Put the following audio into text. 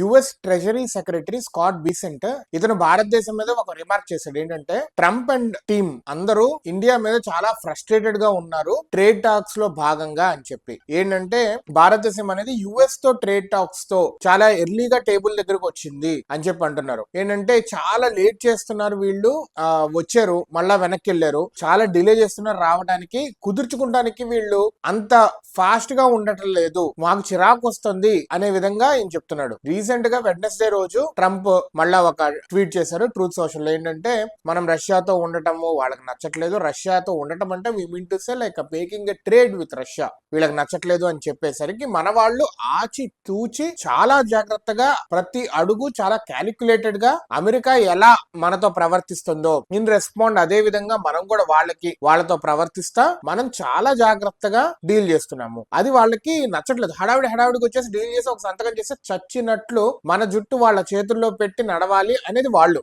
US treasury secretary Scott Besant ఇతను భారతదేశం మీద ఒక రిమార్క్ చేశాడు. ఏంటంటే ట్రంప్ అండ్ టీమ్ అందరూ ఇండియా మీద చాలా ఫ్రస్ట్రేటెడ్ గా ఉన్నారు ట్రేడ్ టాక్స్ లో భాగంగా అని చెప్పి. ఏంటంటే భారతదేశం అనేది యుఎస్ తో ట్రేడ్ టాక్స్ తో చాలా ఎర్లీగా టేబుల్ దగ్గరకు వచ్చింది అని చెప్పి అంటున్నారు. ఏంటంటే చాలా లేట్ చేస్తున్నారు వీళ్ళు, వచ్చారు మళ్ళా వెనక్కి వెళ్ళారు, చాలా డిలే చేస్తున్నారు రావడానికి, కుదుర్చుకుంటానికి వీళ్ళు అంత ఫాస్ట్ గా ఉండటం లేదు, మాకు చిరాకు వస్తుంది అనే విధంగా ఈయన చెప్తున్నాడు. రీసెంట్ గా వెడ్నెస్డే రోజు ట్రంప్ మళ్ళా ఒక ట్వీట్ చేశారు ట్రూత్ సోషల్. ఏంటంటే మనం రష్యాతో ఉండటము వాళ్ళకి నచ్చట్లేదు, రష్యాతో ఉండటం అంటే we mean to say like making a trade with Russia, వీళ్ళకి నచ్చట్లేదు అని చెప్పేసరికి మన వాళ్ళు ఆచి తూచి చాలా జాగ్రత్తగా ప్రతి అడుగు చాలా క్యాలిక్యులేటెడ్ గా అమెరికా ఎలా మనతో ప్రవర్తిస్తుందో ఇన్ రెస్పాండ్ అదే విధంగా మనం కూడా వాళ్ళతో ప్రవర్తిస్తా మనం చాలా జాగ్రత్తగా డీల్ చేస్తున్నాము. అది వాళ్ళకి నచ్చట్లేదు. హడావిడికి వచ్చేసి డీల్ చేసి ఒక సంతకం చేసి చచ్చినట్లు మన జుట్టు వాళ్ళ చేతుల్లో పెట్టి నడవాలి అనేది వాళ్ళు.